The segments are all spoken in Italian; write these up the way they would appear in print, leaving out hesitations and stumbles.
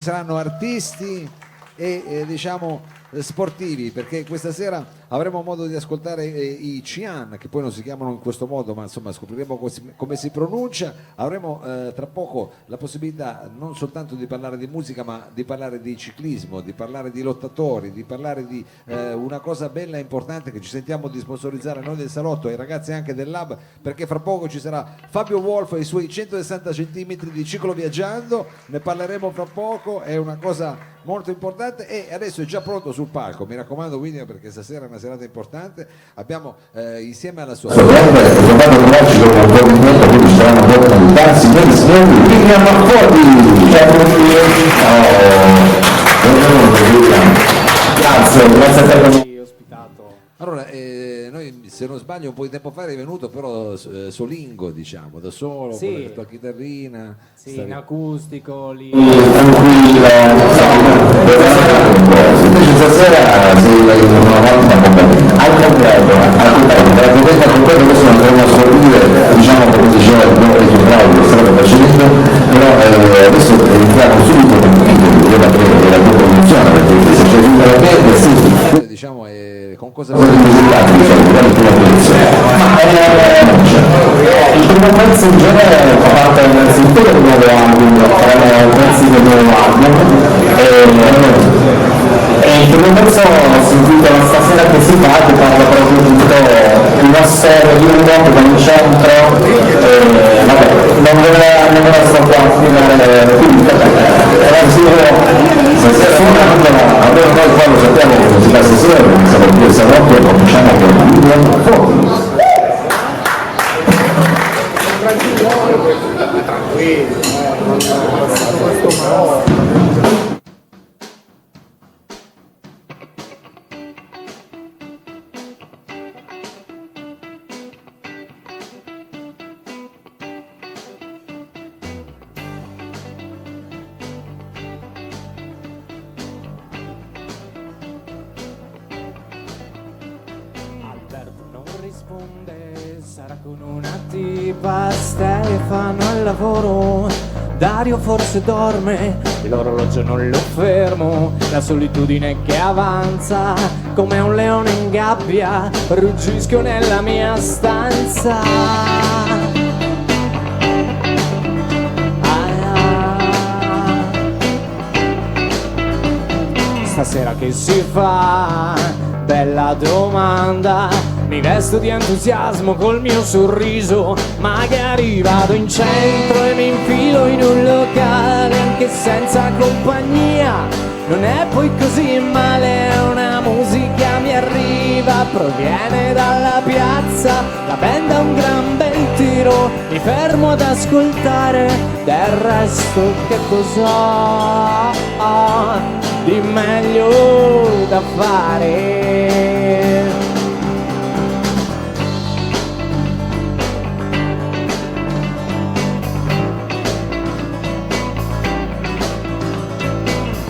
Saranno artisti e diciamo sportivi, perché questa sera avremo modo di ascoltare i Cian, che poi non si chiamano in questo modo, ma insomma scopriremo come si pronuncia. Avremo tra poco la possibilità non soltanto di parlare di musica, ma di parlare di ciclismo, di parlare di lottatori, di parlare di una cosa bella e importante che ci sentiamo di sponsorizzare noi del Salotto e i ragazzi anche del Lab, perché fra poco ci sarà Fabio Wolf e i suoi 160 centimetri di ciclo viaggiando. Ne parleremo fra poco, è una cosa molto importante e adesso è già pronto sul palco, mi raccomando William, perché stasera è una serata importante. Abbiamo insieme alla sua grazie a te per avermi ospitato. Allora, noi se non sbaglio un po' di tempo fa è venuto però solingo, diciamo, da solo, Sì. con la tua chitarrina. Sì, stavi- in acustico lì. Tranquilla, invece stasera sei una volta al completo, tra protesta al completo. Adesso non andremo a sorridere, diciamo come diceva il nostro bravo, lo state facendo, però adesso entriamo subito con la tua produzione, perché se c'è tutta la band, sì, diciamo con cosa il primo pezzo in genere fa parte innanzitutto del nuovo album, pezzi del nuovo album, e il primo pezzo si intitola Stasera che si fa, che parla proprio di una storia di un uomo da un centro, vabbè, non ve la sto qua a spiegare tutta, però almeno noi qua lo sappiamo che musica stasera, perché siamo qui al Salotto e cominciamo con il fuoco. Alberto non risponde, sarà con una tipa, Stefano al lavoro, Dario forse dorme, l'orologio non lo fermo, la solitudine che avanza, come un leone in gabbia, ruggisco nella mia stanza. Stasera che si fa? Bella domanda. Mi vesto di entusiasmo col mio sorriso, magari vado in centro e mi infilo in un locale anche senza compagnia. Non è poi così male, una musica mi arriva, proviene dalla piazza, la band ha un gran bel tiro, mi fermo ad ascoltare, del resto che cos'ho di meglio da fare?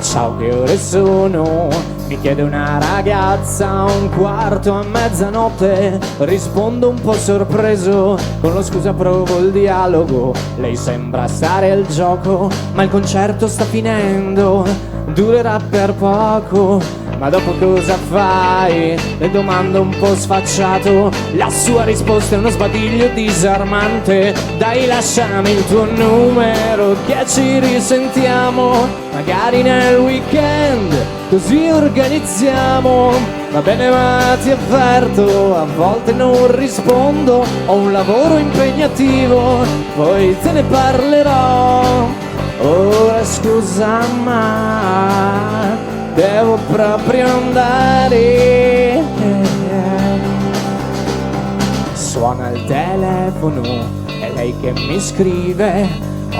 Ciao, che ore sono? Mi chiede una ragazza a un quarto a mezzanotte. Rispondo un po' sorpreso, con lo scusa provo il dialogo. Lei sembra stare al gioco, ma il concerto sta finendo, durerà per poco. Ma dopo cosa fai? Le domando un po' sfacciato. La sua risposta è uno sbadiglio disarmante. Dai, lasciami il tuo numero che ci risentiamo, magari nel weekend, così organizziamo. Va bene, ma ti avverto, a volte non rispondo, ho un lavoro impegnativo, poi te ne parlerò. Ora scusa, ma devo proprio andare. Suona il telefono, è lei che mi scrive.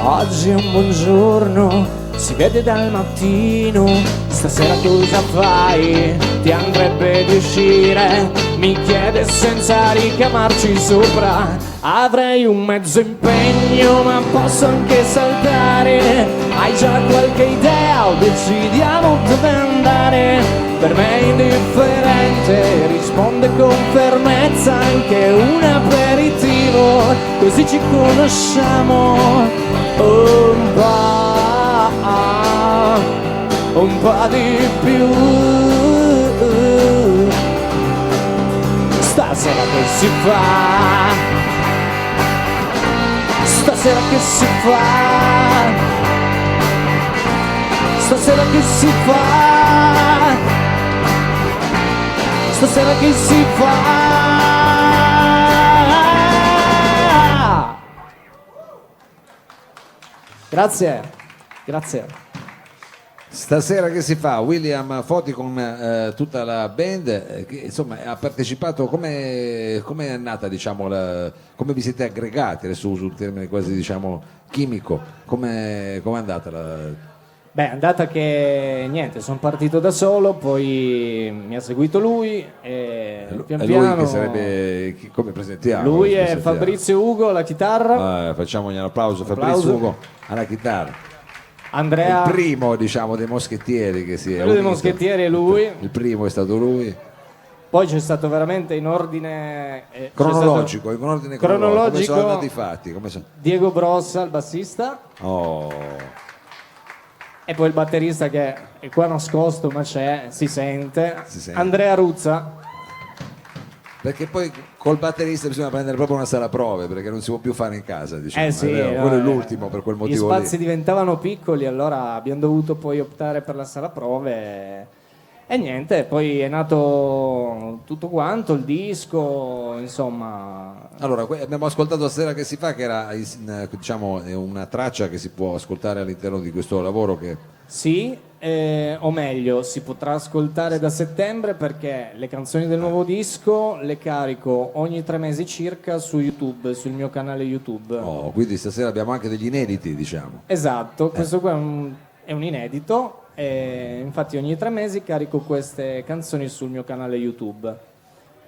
Oggi è un buongiorno, si vede dal mattino. Stasera cosa fai? Ti andrebbe di uscire? Mi chiede senza ricamarci sopra. Avrei un mezzo impegno, ma posso anche saltare. Hai già qualche idea o decidiamo dove andare? Per me è indifferente, risponde con fermezza, anche un aperitivo, così ci conosciamo un po'. un po' di più. Stasera che si fa? Stasera che si fa? Stasera che si fa? Stasera che si fa? Grazie, grazie. Stasera che si fa? William Foti con tutta la band che insomma ha partecipato. Come è nata, diciamo, come vi siete aggregati? Adesso uso un termine quasi, diciamo, chimico. Come è andata la... Beh, è andata che niente, sono partito da solo, poi mi ha seguito lui e pian Lui piano. che sarebbe, come presentiamo? Lui è Fabrizio Ugo alla chitarra, facciamogli un applauso. Applauso. Fabrizio Ugo alla chitarra. Andrea. Il primo, diciamo, dei moschettieri che si è Quello dei unito. moschettieri è lui. Il primo è stato lui. Poi c'è stato veramente in ordine Cronologico, c'è in ordine stato cronologico, come sono andati i fatti? Diego Brossa, il bassista, Oh. e poi il batterista che è qua nascosto ma c'è, si sente. Si sente. Andrea Ruzza. Perché poi col batterista bisogna prendere proprio una sala prove, perché non si può più fare in casa, diciamo. Eh sì, Quello è l'ultimo, per quel motivo gli spazi lì. diventavano piccoli, allora abbiamo dovuto poi optare per la sala prove e niente, poi è nato tutto quanto, il disco, insomma. Allora, abbiamo ascoltato Stasera che si fa, che era, diciamo, una traccia che si può ascoltare all'interno di questo lavoro che... Sì, o meglio, si potrà ascoltare da settembre perché le canzoni del nuovo disco le carico ogni 3 mesi circa su YouTube, sul mio canale YouTube. Oh, quindi stasera abbiamo anche degli inediti, diciamo. Esatto, questo qua è un inedito, e infatti ogni 3 mesi carico queste canzoni sul mio canale YouTube.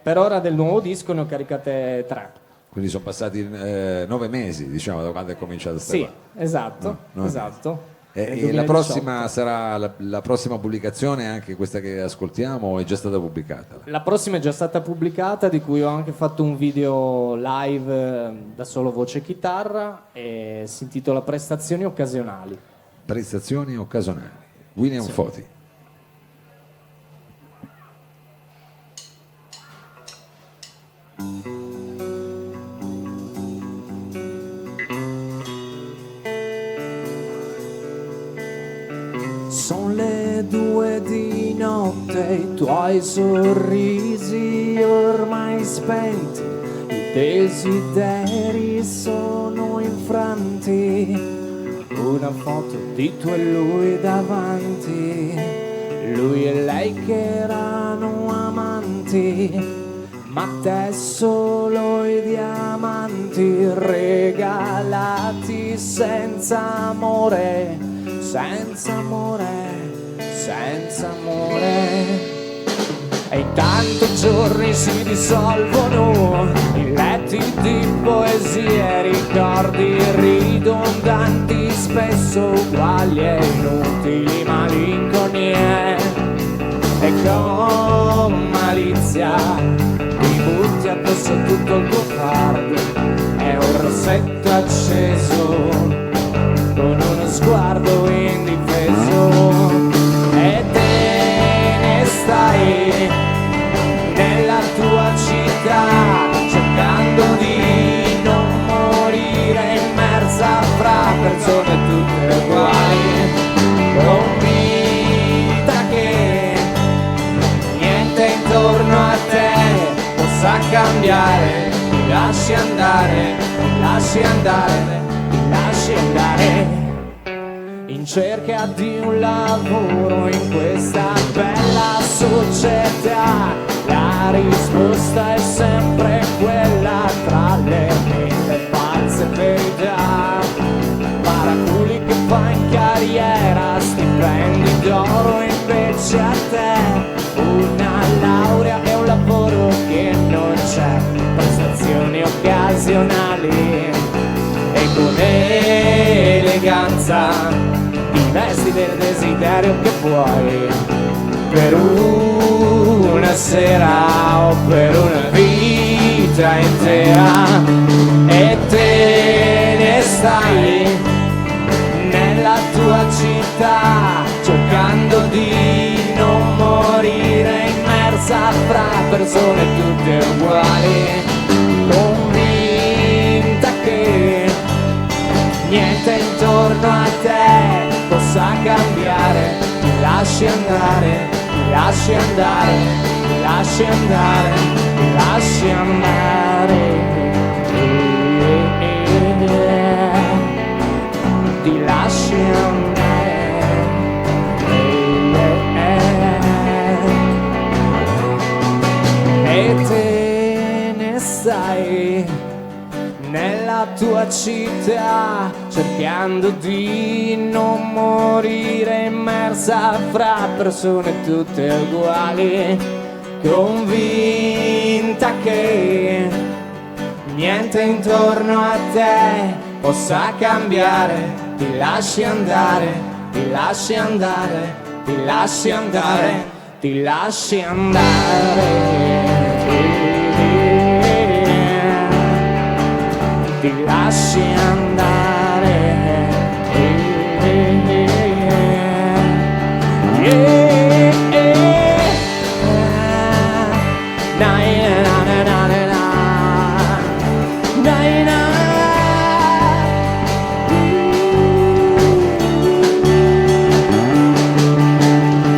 Per ora del nuovo disco ne ho caricate 3. Quindi sono passati 9 mesi, diciamo, da quando è cominciato sta Sì, qua. esatto, No, esatto. Nel E la 2018. prossima sarà la prossima pubblicazione, anche questa che ascoltiamo, o è già stata pubblicata? La prossima è già stata pubblicata, di cui ho anche fatto un video live da solo voce e chitarra e si intitola Prestazioni occasionali. Prestazioni occasionali. William Foti. Sono le 2 di notte, i tuoi sorrisi ormai spenti, i desideri sono infranti. Una foto di tu e lui davanti, lui e lei che erano amanti, ma te solo i diamanti regalati senza amore, senza amore, senza amore. E intanto i giorni si dissolvono in letti di poesie, ricordi ridondanti, spesso uguali e inutili malinconie. E con malizia ti butti addosso tutto il tuo fardo, è un rossetto acceso con uno sguardo indifeso. E te ne stai nella tua città, cercando di non morire immersa fra persone tutte uguali, convinta che niente intorno a te possa cambiare. Ti lasci andare, ti lasci andare, ti lasci andare. In cerca di un lavoro in questa bella società, la risposta è sempre quella tra le mille false verità. Paraculi che fa in carriera, stipendi d'oro invece a te una laurea e un lavoro che non c'è, prestazioni occasionali e con eleganza vesti del desiderio che puoi per una sera o per una vita intera. E te ne stai nella tua città, cercando persone tutte uguali, convinta che niente intorno a te possa cambiare. Ti lasci andare, ti lasci andare, ti lasci andare, ti lasci andare. Ti lasci andare. E te ne stai nella tua città, cercando di non morire immersa fra persone tutte uguali, convinta che niente intorno a te possa cambiare. Ti lasci andare, ti lasci andare, ti lasci andare, ti lasci andare. Ti lasci andare.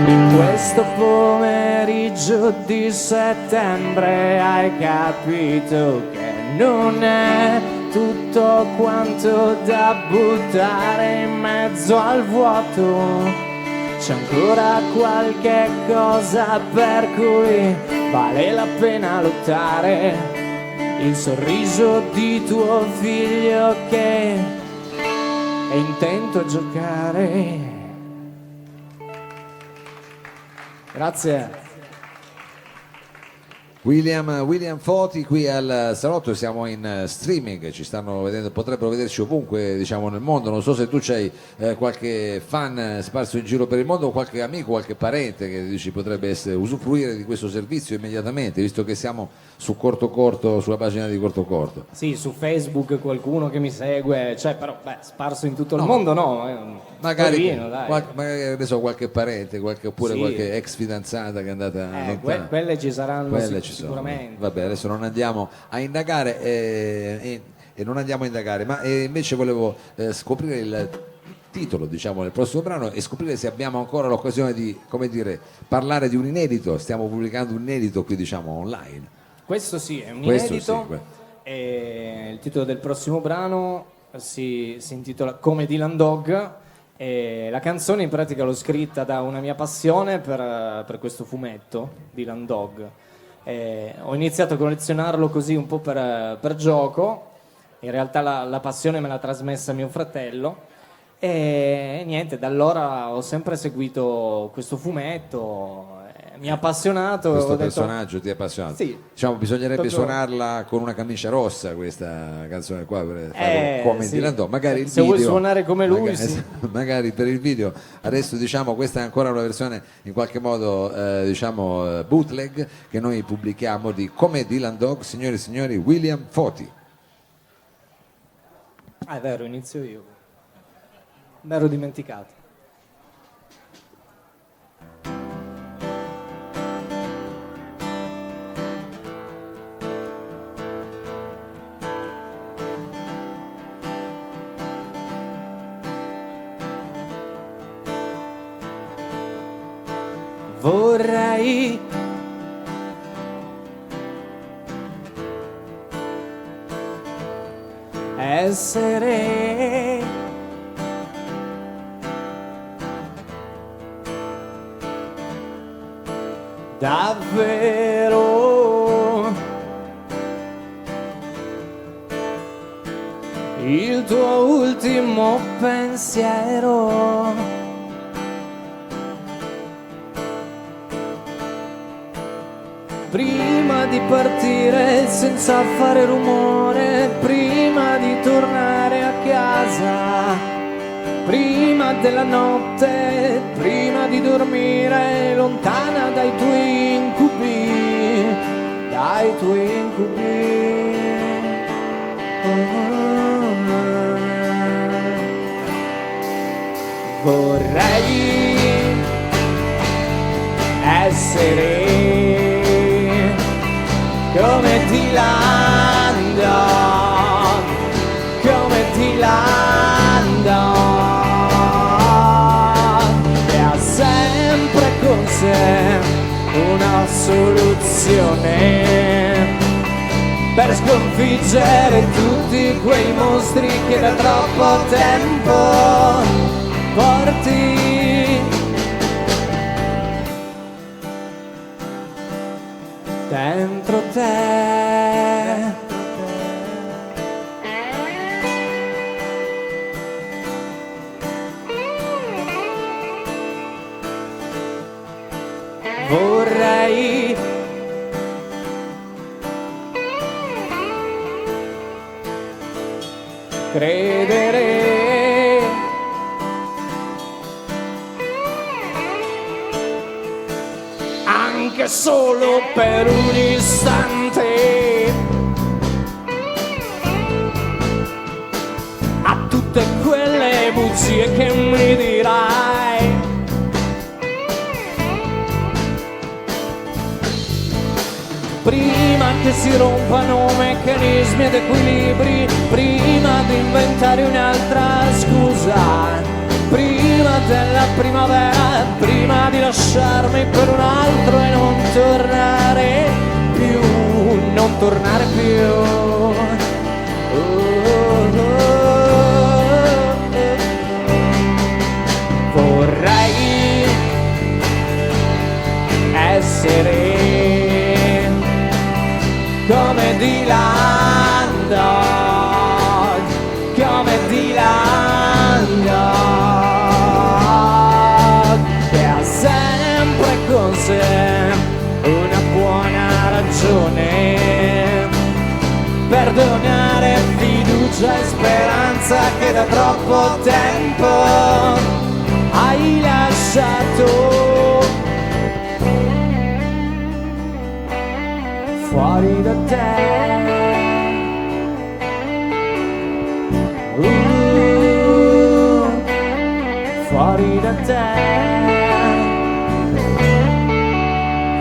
In questo pomeriggio di settembre hai capito che non è tutto quanto da buttare in mezzo al vuoto. C'è ancora qualche cosa per cui vale la pena lottare. Il sorriso di tuo figlio che è intento a giocare. Grazie. William Foti qui al salotto, siamo in streaming, ci stanno vedendo, potrebbero vederci ovunque, diciamo, nel mondo. Non so se tu c'hai qualche fan sparso in giro per il mondo, o qualche amico, qualche parente che dici potrebbe usufruire di questo servizio immediatamente, visto che siamo su Corto Corto, sulla pagina di Corto Corto. Sì, su Facebook qualcuno che mi segue, cioè, però sparso in tutto il mondo no. Magari, Torino, dai. magari ne so, qualche parente, oppure Sì. qualche ex fidanzata che è andata lontana. Quelle ci saranno Quelle ci sono. sicuramente. Vabbè, adesso non andiamo a indagare e non andiamo a indagare, ma invece volevo scoprire il titolo, diciamo, del prossimo brano e scoprire se abbiamo ancora l'occasione di, come dire, parlare di un inedito. Stiamo pubblicando un inedito qui, diciamo, online. Questo sì, è un Questo inedito. sì, E il titolo del prossimo brano si intitola Come Dylan Dog. E la canzone in pratica l'ho scritta da una mia passione per questo fumetto, Dylan Dog. Ho iniziato a collezionarlo così un po' per gioco, in realtà la passione me l'ha trasmessa mio fratello e niente, da allora ho sempre seguito questo fumetto, mi ha appassionato. Questo ho detto, personaggio ti è appassionato? Sì. Diciamo, bisognerebbe Proprio- suonarla con una camicia rossa, questa canzone qua, per farlo come sì. Dylan Dog. Magari il Se video, vuoi suonare come lui, magari, sì. magari per il video. Adesso, diciamo, questa è ancora una versione in qualche modo diciamo bootleg che noi pubblichiamo di Come Dylan Dog, signori e signori, William Foti. Ah, è vero, inizio io. Mi ero dimenticato. Vorrei essere davvero il tuo ultimo pensiero. Prima di partire senza fare rumore, prima di tornare a casa, prima della notte, prima di dormire, lontana dai tuoi incubi, dai tuoi incubi. Vorrei essere come Dylan Dog, come Dylan Dog, e ha sempre con sé una soluzione per sconfiggere tutti quei mostri che da troppo tempo porti dentro te. Vorrei credere anche solo per un istante a tutte quelle bugie che mi dirai. Prima che si rompano meccanismi ed equilibri, prima di inventare un'altra scusa, prima della primavera, prima di lasciarmi per un altro e non tornare più, non tornare più. Vorrei essere come Dylan Dog, come Dylan Dog, che ha sempre con sé una buona ragione per donare fiducia e speranza che da troppo tempo hai lasciato fuori da te. Fuori da te.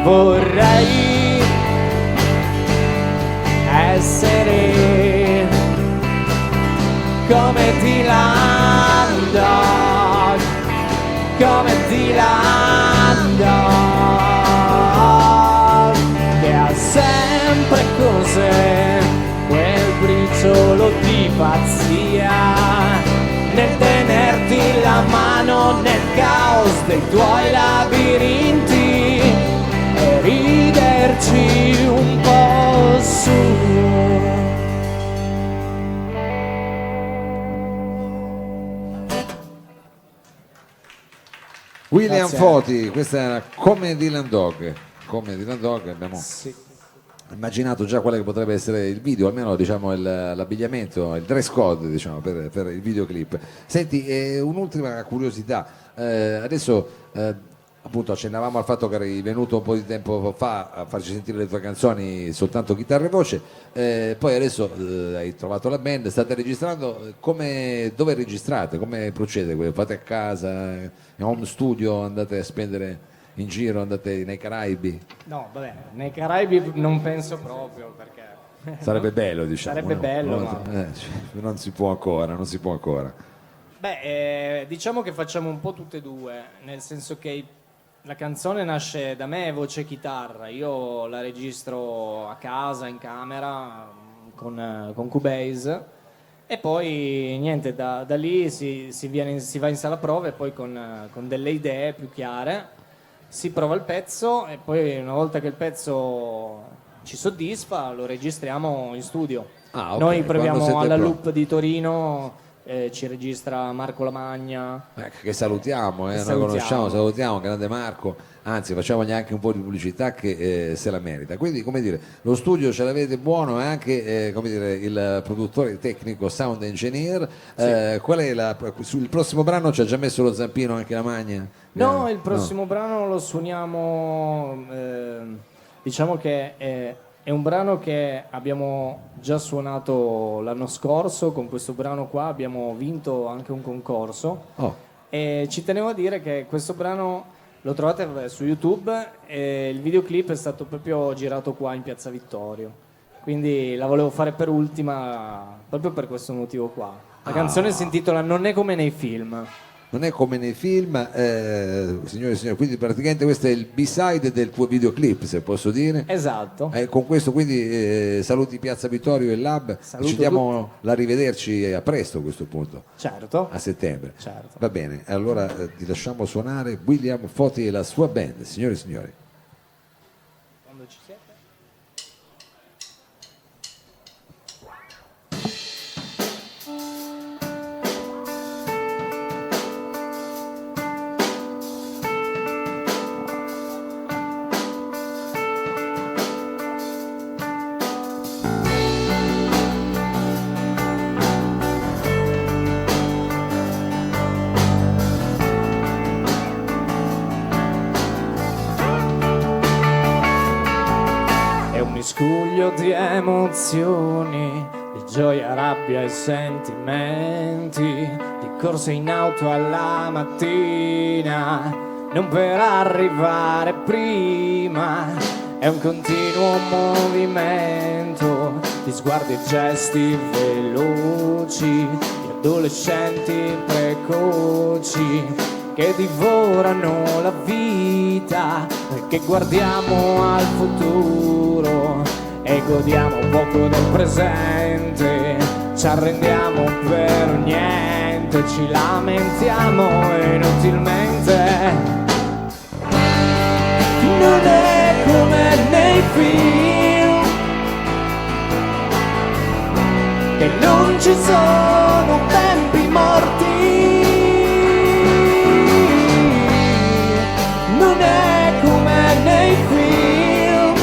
Vorrei essere come Dylan Dog, come Dylan Dog, che ha sempre con sé quel briciolo di pazzia nel tenerti la mano nel caos dei tuoi labirinti e riderci un po' su. William Grazie. Foti, questa era come Dylan Dog. Come Dylan Dog abbiamo immaginato già quale che potrebbe essere il video, almeno diciamo l'abbigliamento, il dress code diciamo, per il videoclip. Senti, un'ultima curiosità, adesso appunto accennavamo al fatto che eri venuto un po' di tempo fa a farci sentire le tue canzoni soltanto chitarra e voce, poi adesso hai trovato la band, state registrando, dove registrate, come procede? Fate a casa, in home studio, andate a spendere in giro, andate nei Caraibi? No, vabbè, nei Caraibi non penso proprio perché Sarebbe bello, diciamo. Sarebbe no? bello, Non, ma- non si può ancora, non si può ancora. Beh, diciamo che facciamo un po' tutte e due, nel senso che la canzone nasce da me, voce e chitarra, io la registro a casa, in camera, con Cubase, e poi niente, da lì si va in sala prove, e poi con delle idee più chiare si prova il pezzo, e poi una volta che il pezzo ci soddisfa lo registriamo in studio. Ah, ok. Noi Quando proviamo siete alla pronti. Loop di Torino, ci registra Marco Lamagna. Che salutiamo, noi Salutiamo. conosciamo, salutiamo, grande Marco, anzi facciamogli anche un po' di pubblicità che se la merita. Quindi, come dire, lo studio ce l'avete buono e anche come dire, il produttore tecnico, sound engineer. Qual è sul prossimo brano ci ha già messo lo zampino anche Lamagna? No, il prossimo brano lo suoniamo, diciamo che è un brano che abbiamo già suonato l'anno scorso, con questo brano qua abbiamo vinto anche un concorso. Oh, E ci tenevo a dire che questo brano Lo trovate su YouTube e il videoclip è stato proprio girato qua in Piazza Vittorio. Quindi la volevo fare per ultima proprio per questo motivo qua. La canzone si intitola Non è come nei film. Non è come nei film, signore e signori, quindi praticamente questo è il B-side del tuo videoclip, se posso dire. Esatto. Con questo quindi saluti Piazza Vittorio e Lab, Saluto ci diamo la rivederci a presto a questo punto, Certo. a settembre. Certo. Va bene, allora ti lasciamo suonare William Foti e la sua band, signore e signori. Quando ci siete? Miscuglio di emozioni, di gioia, rabbia e sentimenti, di corse in auto alla mattina, non per arrivare prima, è un continuo movimento di sguardi e gesti veloci, di adolescenti precoci che divorano la vita, perché guardiamo al futuro e godiamo poco del presente, ci arrendiamo per niente, ci lamentiamo inutilmente. Non è come nei film, che non ci sono tempi morti. Non è come nei film,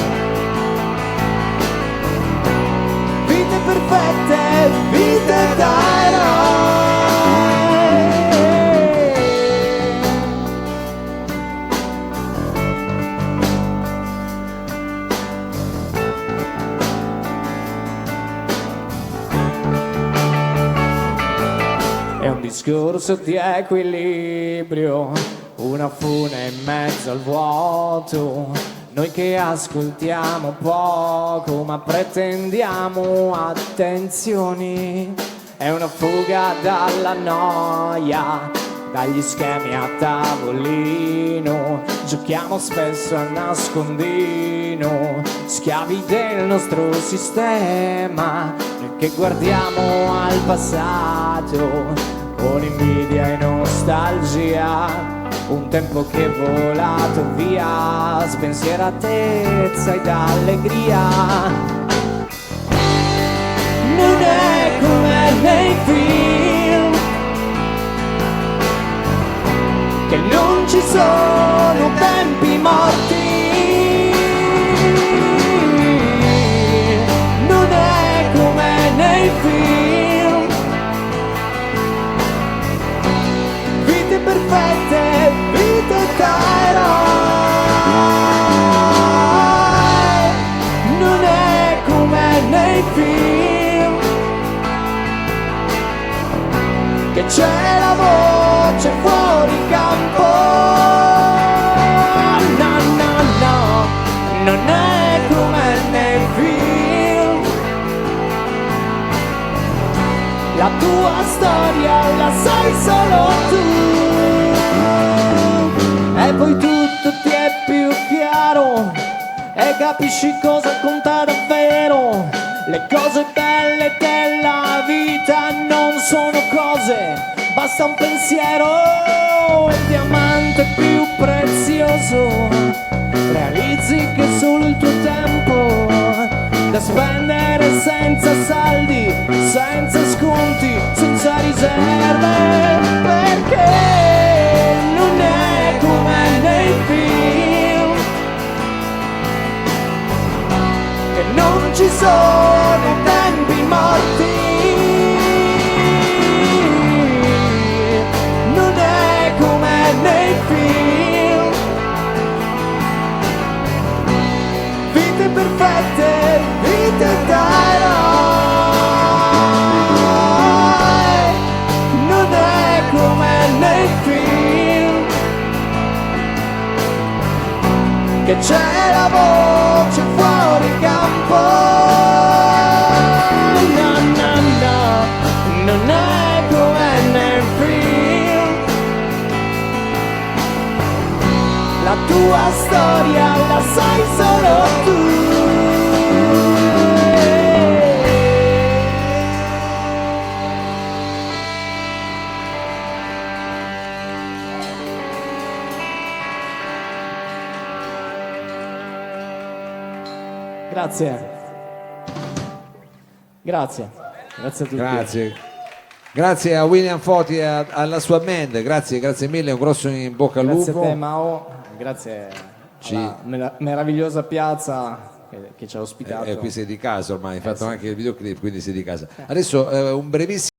vite perfette, vite da eroi. È un discorso di equilibrio, una fune in mezzo al vuoto, noi che ascoltiamo poco ma pretendiamo attenzioni, è una fuga dalla noia, dagli schemi a tavolino, giochiamo spesso a nascondino, schiavi del nostro sistema, noi che guardiamo al passato con invidia e nostalgia, un tempo che è volato via, spensieratezza ed allegria. Non è come nei film, che non ci sono tempi morti. Non è come nei film, vite perfette, vite da eroi. Non è come nei film, che c'è la voce fuori campo. No, no, no, non è come nei film, la tua storia la sai solo tu, e poi tutto ti è più chiaro e capisci cosa conta davvero. Le cose belle della vita non sono cose, basta un pensiero. Il diamante più prezioso, realizzi che solo il tuo tempo da spendere senza saldi, senza sconti, senza riserve, perché non è come nei film, che non ci sono tempi morti. Non è come nei film, vite perfette, vite da eroi. Non è come nei film, che c'è la voce fuori campo. No, no, no, non è come nel film. La tua storia la sai solo tu. Grazie. Grazie. Grazie a tutti. Grazie. Grazie a William Foti e alla sua band, grazie mille, un grosso in bocca al Grazie lupo. a te Mao, grazie alla meravigliosa piazza che ci ha ospitato. Qui sei di casa ormai, hai fatto anche il videoclip, quindi sei di casa. Adesso un brevissimo